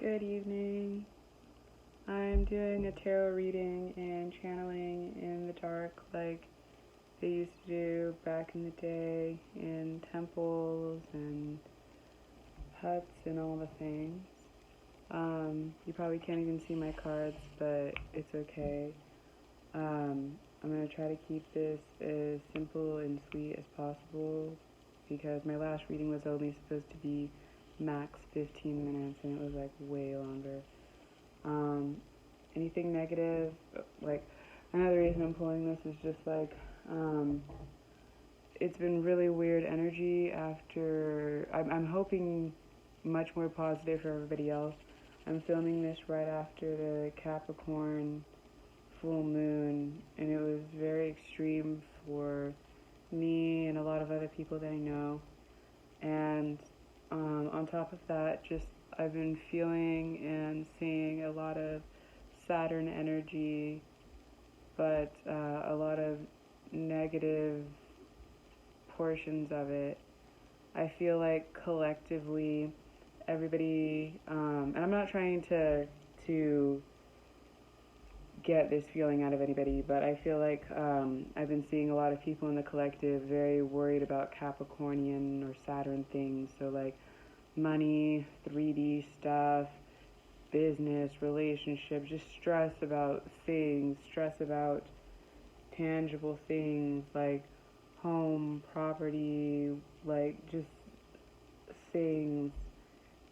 Good evening. I'm doing a tarot reading and channeling in the dark like they used to do back in the day in temples and huts and all the things. You probably can't even see my cards, but it's okay. I'm going to try to keep this as simple and sweet as possible because my last reading was only supposed to be max 15 minutes and it was like way longer. Anything negative, like another reason I'm pulling this is just like it's been really weird energy after I'm hoping much more positive for everybody else. I'm filming this right after the Capricorn full moon, and it was very extreme for me and a lot of other people that I know. And on top of that, just I've been feeling and seeing a lot of Saturn energy, but a lot of negative portions of it. I feel like collectively everybody, and I'm not trying to get this feeling out of anybody, but I feel like I've been seeing a lot of people in the collective very worried about Capricornian or Saturn things, so like money, 3D stuff, business, relationships, just stress about things, stress about tangible things like home, property, like just things.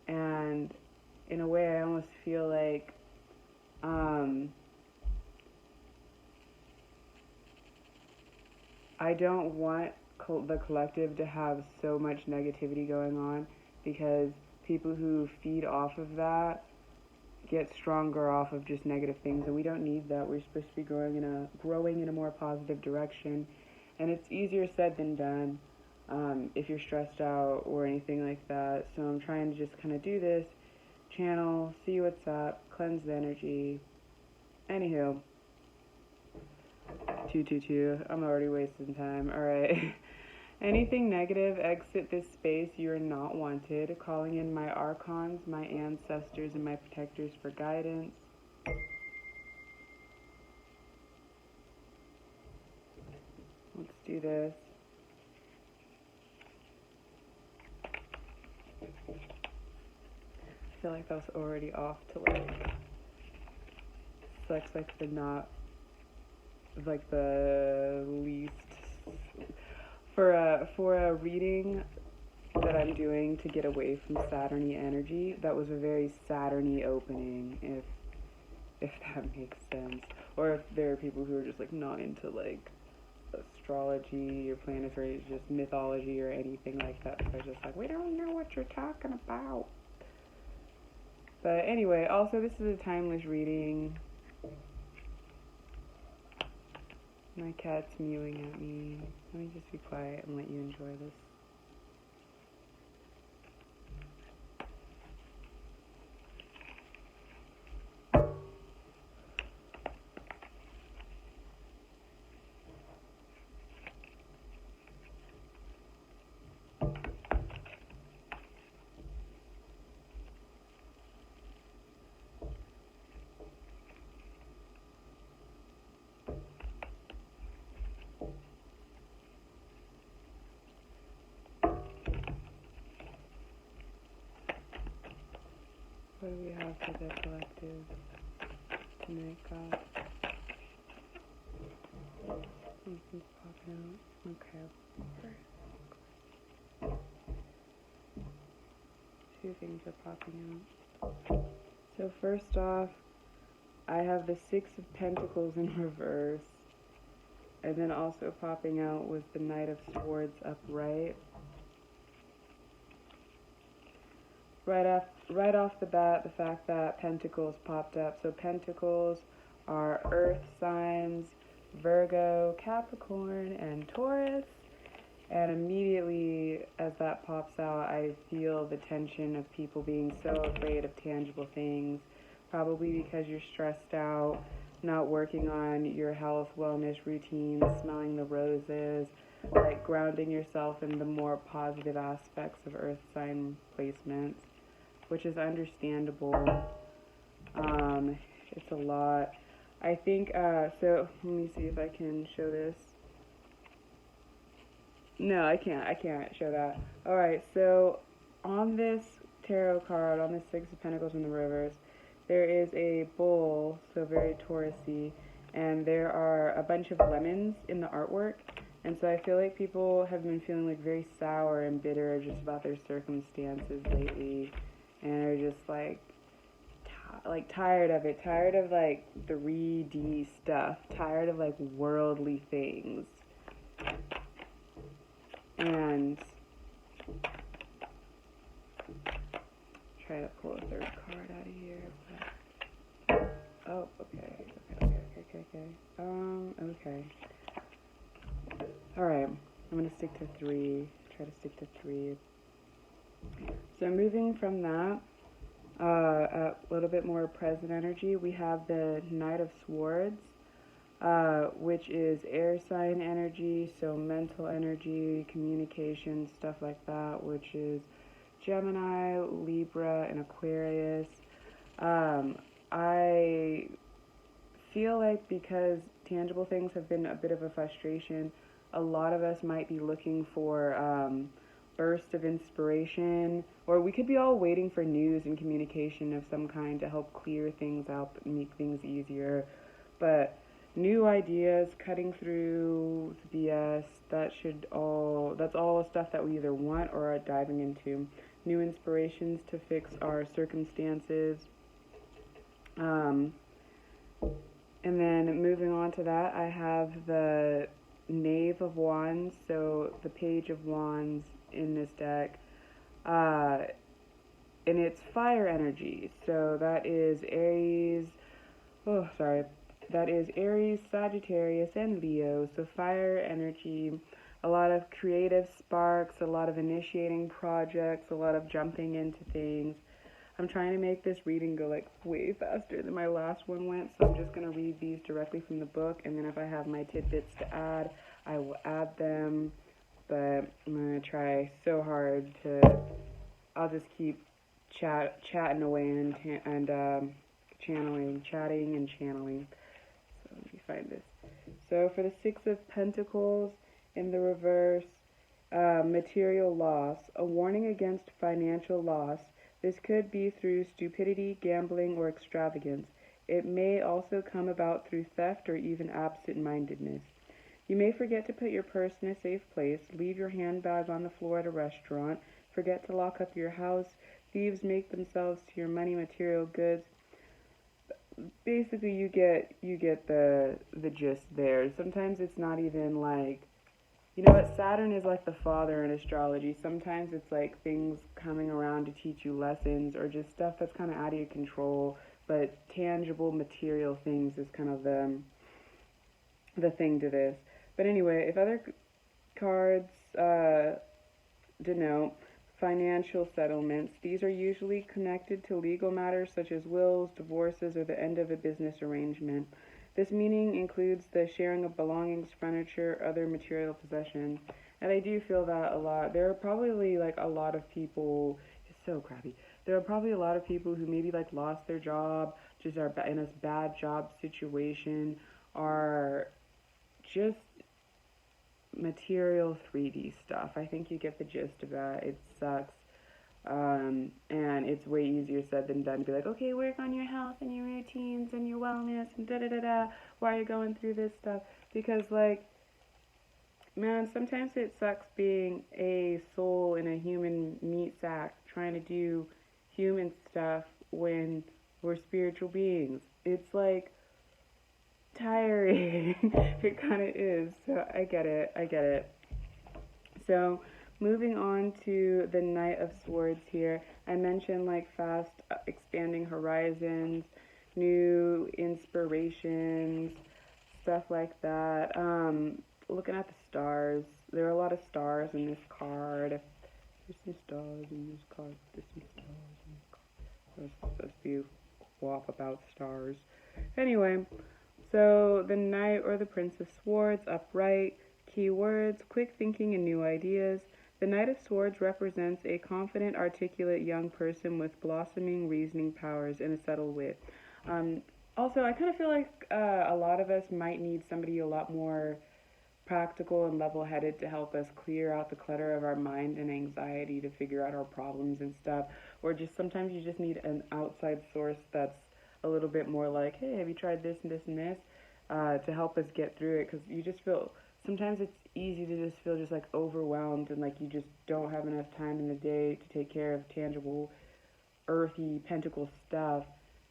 And in a way, I almost feel like I don't want the collective to have so much negativity going on, because people who feed off of that get stronger off of just negative things, and we don't need that. We're supposed to be growing in a more positive direction, and it's easier said than done if you're stressed out or anything like that. So I'm trying to just kind of do this, channel, see what's up, cleanse the energy. Anywho, 222. I'm already wasting time. All right. Anything negative, exit this space. You are not wanted. Calling in my archons, my ancestors, and my protectors for guidance. Let's do this. I feel like that was already off to like sex, like the least for a reading that I'm doing to get away from Saturny energy. That was a very Saturny opening, if that makes sense. Or if there are people who are just like not into like astrology or planetary, just mythology or anything like that. So they're just like, we don't know what you're talking about. But anyway, also this is a timeless reading. My cat's mewing at me. Let me just be quiet and let you enjoy this. What do we have for the collective tonight, God? Something's popping out. Okay. Two things are popping out. So first off, I have the Six of Pentacles in reverse. And then also popping out was the Knight of Swords upright. Right off the bat, the fact that Pentacles popped up. So Pentacles are Earth signs, Virgo, Capricorn, and Taurus. And immediately as that pops out, I feel the tension of people being so afraid of tangible things, probably because you're stressed out, not working on your health, wellness routines, smelling the roses, like grounding yourself in the more positive aspects of Earth sign placements. which is understandable. It's a lot. I think, so let me see if I can show this. No, I can't show that. Alright, so on this tarot card, on the Six of Pentacles in the reverse, there is a bull, so very Taurus-y, and there are a bunch of lemons in the artwork, and so I feel like people have been feeling like very sour and bitter just about their circumstances lately, and are just like tired of it, tired of like 3D stuff, tired of like worldly things. And try to pull a third card out of here. But, oh, okay. Okay. Alright, I'm going to stick to 3. Try to stick to 3. So moving from that, a little bit more present energy, we have the Knight of Swords, which is air sign energy, so mental energy, communication, stuff like that, which is Gemini, Libra, and Aquarius. I feel like because tangible things have been a bit of a frustration, a lot of us might be looking for bursts of inspiration, or we could be all waiting for news and communication of some kind to help clear things up and make things easier. But new ideas, cutting through the BS, that's all stuff that we either want or are diving into. New inspirations to fix our circumstances. And then moving on to that, I have the Knave of Wands, so the Page of Wands in this deck. And it's fire energy, so that is Aries, Sagittarius, and Leo, so fire energy, a lot of creative sparks, a lot of initiating projects, a lot of jumping into things. I'm trying to make this reading go like way faster than my last one went, so I'm just going to read these directly from the book, and then if I have my tidbits to add, I will add them, but I'm going to try so hard I'll just keep chatting away and chatting and channeling. So let me find this. So for the Six of Pentacles in the reverse, material loss, a warning against financial loss. This could be through stupidity, gambling, or extravagance. It may also come about through theft or even absent-mindedness. You may forget to put your purse in a safe place, leave your handbag on the floor at a restaurant, forget to lock up your house. Thieves make themselves to your money, material goods. Basically, you get the gist there. Sometimes it's not even like, you know what, Saturn is like the father in astrology. Sometimes it's like things coming around to teach you lessons, or just stuff that's kind of out of your control, but tangible material things is kind of the thing to this. But anyway, if other cards denote financial settlements, these are usually connected to legal matters such as wills, divorces, or the end of a business arrangement. This meaning includes the sharing of belongings, furniture, other material possessions. And I do feel that a lot. There are probably like a lot of people, it's so crappy. There are probably a lot of people who maybe like lost their job, just are in a bad job situation, are just material 3D stuff. I think you get the gist of that. It sucks. And it's way easier said than done to be like, okay, work on your health and your routines and your wellness and da-da-da-da. Why are you going through this stuff? Because, like, man, sometimes it sucks being a soul in a human meat sack trying to do human stuff when we're spiritual beings. It's, like, tiring. It kind of is. So I get it. So moving on to the Knight of Swords here, I mentioned like fast expanding horizons, new inspirations, stuff like that. Looking at the stars, there are a lot of stars in this card. There's some stars in this card. There's some stars in this card. Let's be wop about stars. Anyway, so the Knight or the Prince of Swords, upright, keywords, quick thinking and new ideas. The Knight of Swords represents a confident, articulate young person with blossoming reasoning powers and a subtle wit. Um, Also, I kind of feel like a lot of us might need somebody a lot more practical and level headed to help us clear out the clutter of our mind and anxiety to figure out our problems and stuff. Or just sometimes you just need an outside source that's a little bit more like, hey, have you tried this and this and this to help us get through it? Because you just feel, sometimes it's easy to just feel just like overwhelmed and like you just don't have enough time in the day to take care of tangible, earthy, pentacle stuff.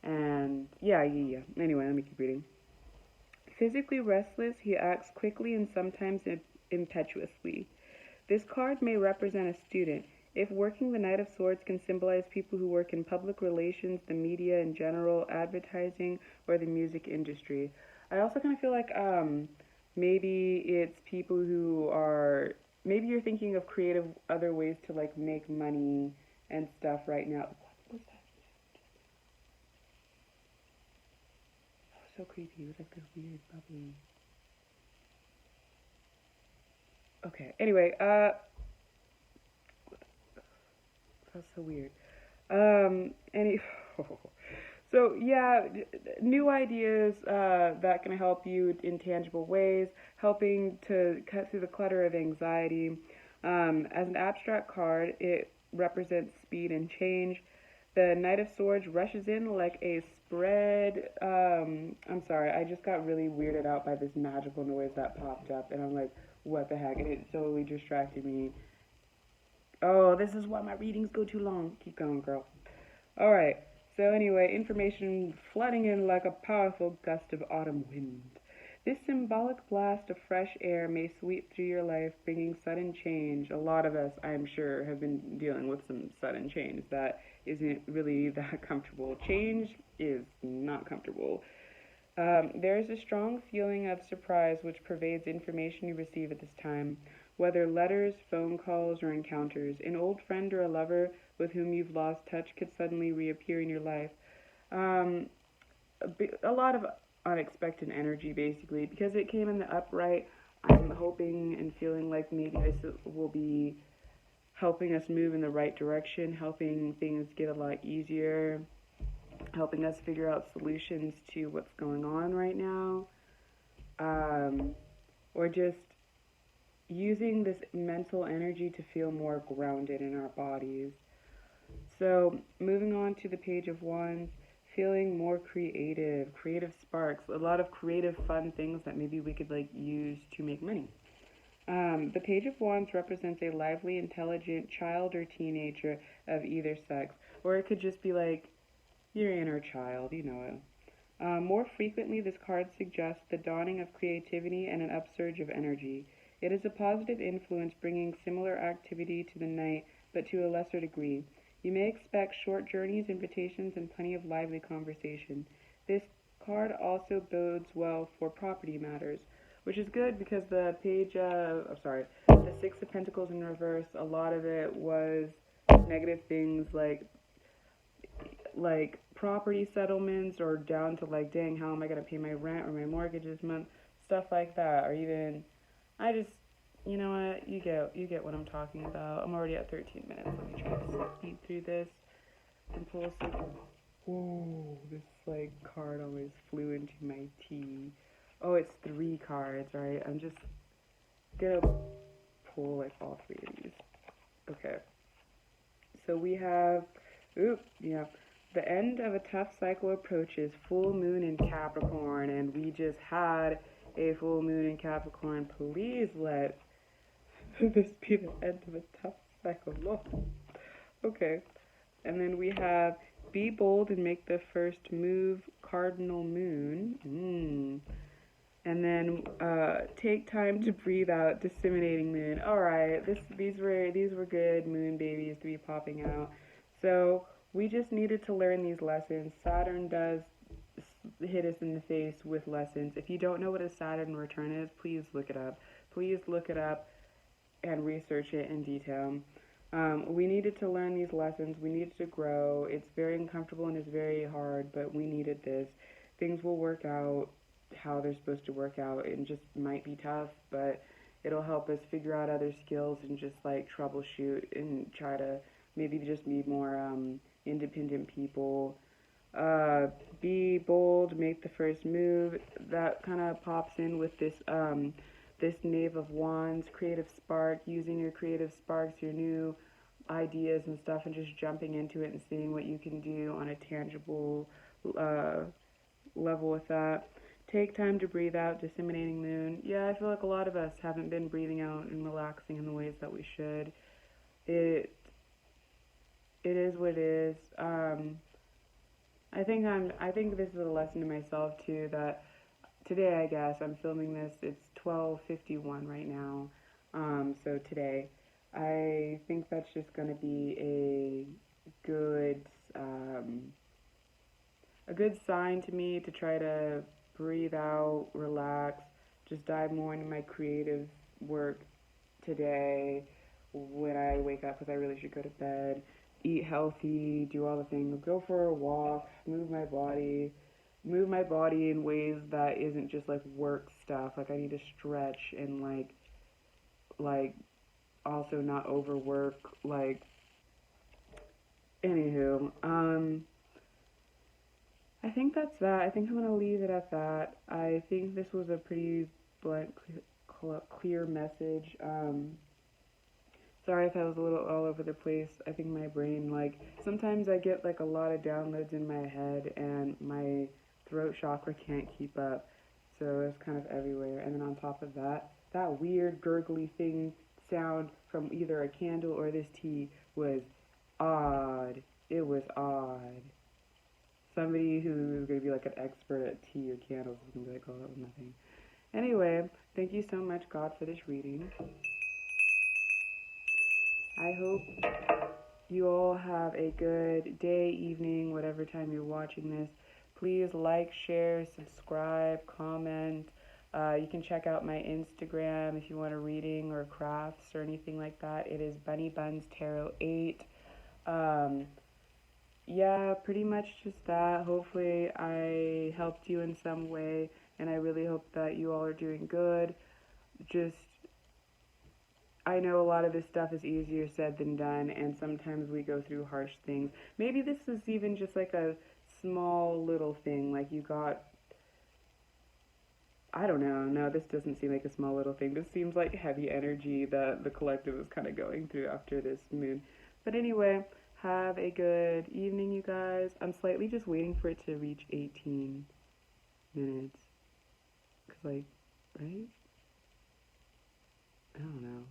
And yeah. Anyway, let me keep reading. Physically restless, he acts quickly and sometimes impetuously. This card may represent a student. If working, the Knight of Swords can symbolize people who work in public relations, the media in general, advertising, or the music industry. I also kind of feel like maybe it's people who are, maybe you're thinking of creative other ways to like make money and stuff right now. What was that? That was so creepy. It was like this weird bubbly. Okay. Anyway, that's so weird. Any. So yeah, new ideas that can help you in tangible ways, helping to cut through the clutter of anxiety. As an abstract card, it represents speed and change. The Knight of Swords rushes in like a spread. I'm sorry, I just got really weirded out by this magical noise that popped up, and I'm like, what the heck? And it totally distracted me. Oh, this is why my readings go too long. Keep going, girl. Alright, so anyway, information flooding in like a powerful gust of autumn wind. This symbolic blast of fresh air may sweep through your life, bringing sudden change. A lot of us, I'm sure, have been dealing with some sudden change that isn't really that comfortable. Change is not comfortable. There is a strong feeling of surprise which pervades information you receive at this time, whether letters, phone calls, or encounters. An old friend or a lover with whom you've lost touch could suddenly reappear in your life. Um, a lot of unexpected energy, basically, because it came in the upright. I'm hoping and feeling like maybe this will be helping us move in the right direction, helping things get a lot easier, helping us figure out solutions to what's going on right now, or just using this mental energy to feel more grounded in our bodies. So, moving on to the Page of Wands, feeling more creative sparks, a lot of creative fun things that maybe we could like use to make money. The Page of Wands represents a lively, intelligent child or teenager of either sex, or it could just be like your inner child, you know it. More frequently, this card suggests the dawning of creativity and an upsurge of energy. It is a positive influence, bringing similar activity to the night, but to a lesser degree. You may expect short journeys, invitations, and plenty of lively conversation. This card also bodes well for property matters, which is good because the the Six of Pentacles in reverse, a lot of it was negative things like property settlements, or down to like, dang, how am I gonna pay my rent or my mortgage this month, stuff like that, or even I just, you know what, you get what I'm talking about. I'm already at 13 minutes. Let me try to speed through this and pull some. Whoa, this like card almost flew into my tea. Oh, it's 3 cards, right? I'm just gonna pull like all 3 of these. Okay. So we have, the end of a tough cycle approaches, full moon in Capricorn, and we just had a full moon in Capricorn. Please let this be the end of a tough cycle. Lord. Okay. And then we have be bold and make the first move, cardinal moon. And then take time to breathe out, disseminating moon. All right, these were good moon babies to be popping out. So we just needed to learn these lessons. Saturn does hit us in the face with lessons. If you don't know what a Saturn return is, please look it up. Please look it up and research it in detail. We needed to learn these lessons. We needed to grow. It's very uncomfortable and it's very hard, but we needed this. Things will work out how they're supposed to work out. It just might be tough, but it'll help us figure out other skills and just like troubleshoot and try to maybe just be more independent people. Uh, be bold, make the first move. That kind of pops in with this Knave of Wands, creative spark, using your creative sparks, your new ideas and stuff, and just jumping into it and seeing what you can do on a tangible uh, level with that. Take time to breathe out, disseminating moon. Yeah, I feel like a lot of us haven't been breathing out and relaxing in the ways that we should. It it is what it is. I think this is a lesson to myself too, that today, I guess I'm filming this. It's 12:51 right now. So today, I think that's just gonna be good um, a good sign to me to try to breathe out, relax, just dive more into my creative work today when I wake up, because I really should go to bed, eat healthy, do all the things, go for a walk, move my body in ways that isn't just like work stuff. Like I need to stretch and like also not overwork. Like anywho, I think that's that. I think I'm gonna leave it at that. I think this was a pretty blunt, clear message. Sorry if I was a little all over the place. I think my brain, like, sometimes I get like a lot of downloads in my head and my throat chakra can't keep up. So it's kind of everywhere. And then on top of that, that weird gurgly thing sound from either a candle or this tea was odd. It was odd. Somebody who is going to be like an expert at tea or candles is going to be like, oh, that was nothing. Anyway, thank you so much, God, for this reading. I hope you all have a good day, evening, whatever time you're watching this. Please like, share, subscribe, comment. You can check out my Instagram if you want a reading or crafts or anything like that. It is Bunny Buns Tarot 8. Yeah, pretty much just that. Hopefully I helped you in some way, and I really hope that you all are doing good. Just, I know a lot of this stuff is easier said than done, and sometimes we go through harsh things. Maybe this is even just like a small little thing, like you got, I don't know, no, this doesn't seem like a small little thing. This seems like heavy energy that the collective is kind of going through after this moon. But anyway, have a good evening, you guys. I'm slightly just waiting for it to reach 18 minutes. Cause like, right? I don't know.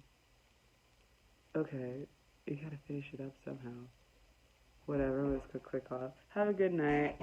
Okay, you gotta finish it up somehow. Whatever, let's go click off. Have a good night.